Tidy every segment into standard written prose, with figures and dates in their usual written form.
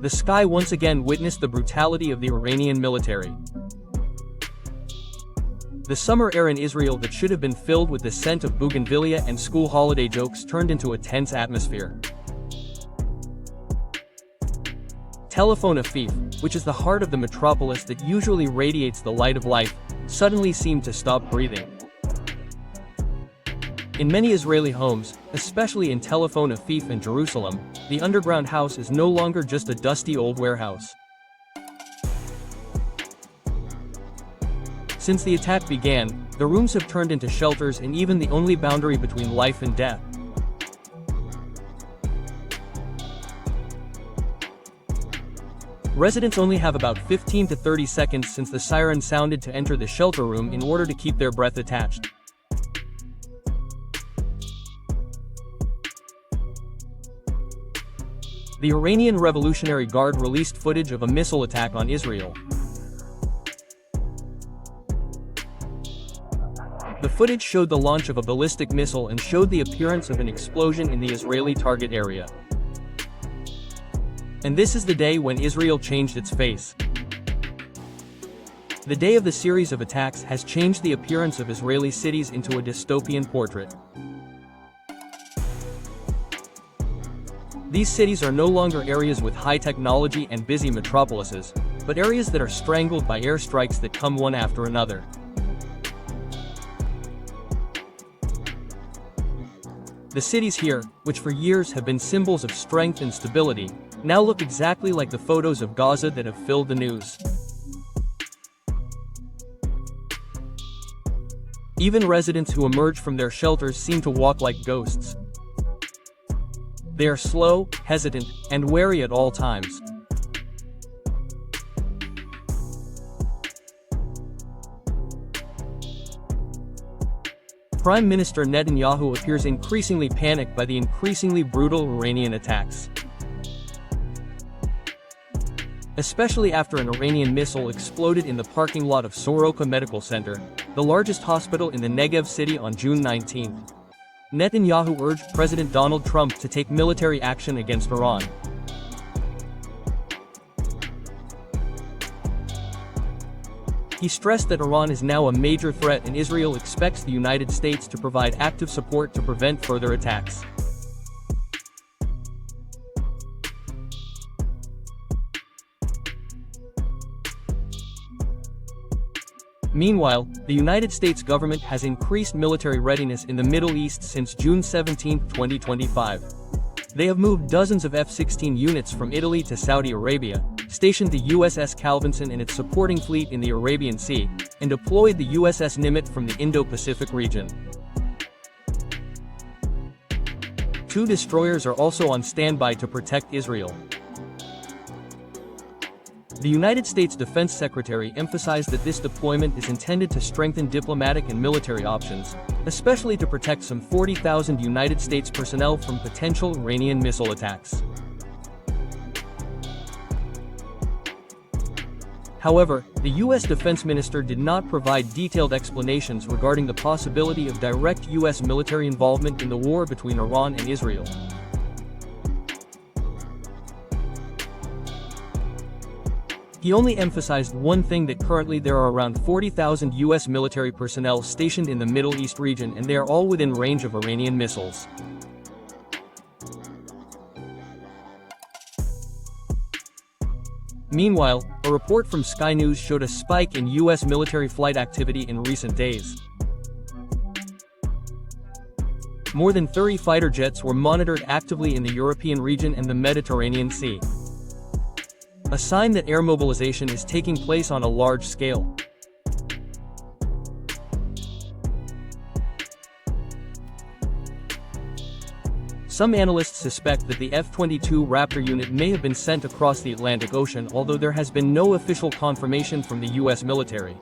the sky once again witnessed the brutality of the Iranian military. The summer air in Israel that should have been filled with the scent of bougainvillea and school holiday jokes turned into a tense atmosphere. Tel Aviv, which is the heart of the metropolis that usually radiates the light of life, suddenly seemed to stop breathing. In many Israeli homes, especially in Tel Aviv and Jerusalem, the underground house is no longer just a dusty old warehouse. Since the attack began, the rooms have turned into shelters and even the only boundary between life and death. Residents only have about 15 to 30 seconds since the siren sounded to enter the shelter room in order to keep their breath attached. The Iranian Revolutionary Guard released footage of a missile attack on Israel. The footage showed the launch of a ballistic missile and showed the appearance of an explosion in the Israeli target area. And this is the day when Israel changed its face. The day of the series of attacks has changed the appearance of Israeli cities into a dystopian portrait. These cities are no longer areas with high technology and busy metropolises, but areas that are strangled by airstrikes that come one after another. The cities here, which for years have been symbols of strength and stability, now look exactly like the photos of Gaza that have filled the news. Even residents who emerge from their shelters seem to walk like ghosts. They are slow, hesitant, and wary at all times. Prime Minister Netanyahu appears increasingly panicked by the increasingly brutal Iranian attacks. Especially after an Iranian missile exploded in the parking lot of Soroka Medical Center, the largest hospital in the Negev city on June 19. Netanyahu urged President Donald Trump to take military action against Iran. He stressed that Iran is now a major threat and Israel expects the United States to provide active support to prevent further attacks. Meanwhile, the United States government has increased military readiness in the Middle East since June 17, 2025. They have moved dozens of F-16 units from Italy to Saudi Arabia, stationed the USS Calvinson and its supporting fleet in the Arabian Sea, and deployed the USS Nimitz from the Indo-Pacific region. 2 destroyers are also on standby to protect Israel. The United States Defense Secretary emphasized that this deployment is intended to strengthen diplomatic and military options, especially to protect some 40,000 United States personnel from potential Iranian missile attacks. However, the U.S. Defense Minister did not provide detailed explanations regarding the possibility of direct U.S. military involvement in the war between Iran and Israel. He only emphasized one thing, that currently there are around 40,000 U.S. military personnel stationed in the Middle East region and they are all within range of Iranian missiles. Meanwhile, a report from Sky News showed a spike in U.S. military flight activity in recent days. More than 30 fighter jets were monitored actively in the European region and the Mediterranean Sea. A sign that air mobilization is taking place on a large scale. Some analysts suspect that the F-22 Raptor unit may have been sent across the Atlantic Ocean, although there has been no official confirmation from the U.S. military.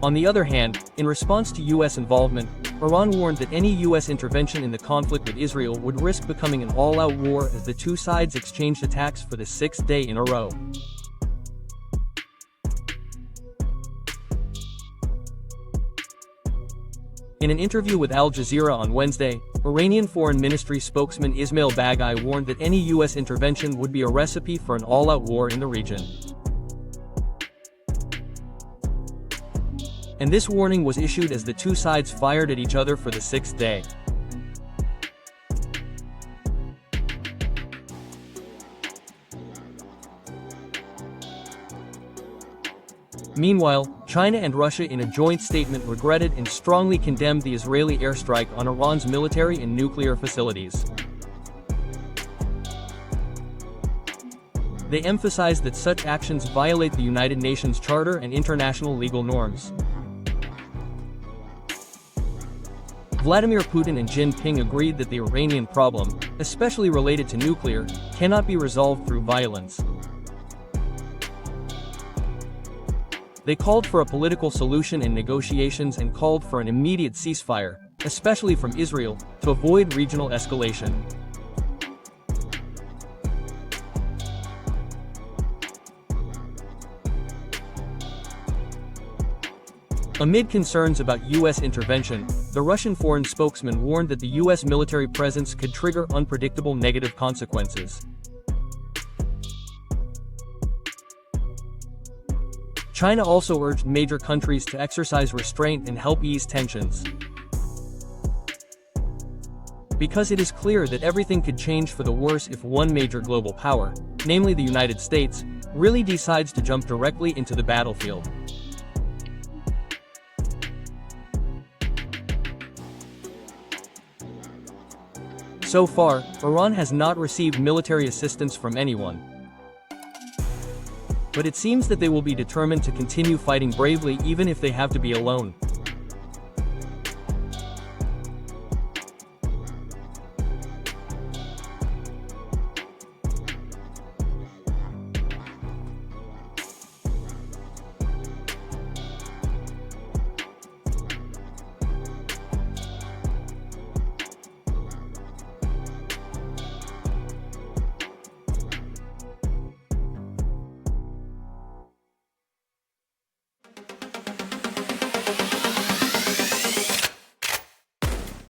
On the other hand, in response to U.S. involvement, Iran warned that any U.S. intervention in the conflict with Israel would risk becoming an all-out war as the two sides exchanged attacks for the 6th day in a row. In an interview with Al Jazeera on Wednesday, Iranian Foreign Ministry spokesman Ismail Baghai warned that any U.S. intervention would be a recipe for an all-out war in the region. And this warning was issued as the two sides fired at each other for the sixth day. Meanwhile, China and Russia in a joint statement regretted and strongly condemned the Israeli airstrike on Iran's military and nuclear facilities. They emphasized that such actions violate the United Nations Charter and international legal norms. Vladimir Putin and Xi Jinping agreed that the Iranian problem, especially related to nuclear, cannot be resolved through violence. They called for a political solution in negotiations and called for an immediate ceasefire, especially from Israel, to avoid regional escalation. Amid concerns about U.S. intervention, the Russian foreign spokesman warned that the U.S. military presence could trigger unpredictable negative consequences. China also urged major countries to exercise restraint and help ease tensions. Because it is clear that everything could change for the worse if one major global power, namely the United States, really decides to jump directly into the battlefield. So far, Iran has not received military assistance from anyone. But it seems that they will be determined to continue fighting bravely even if they have to be alone.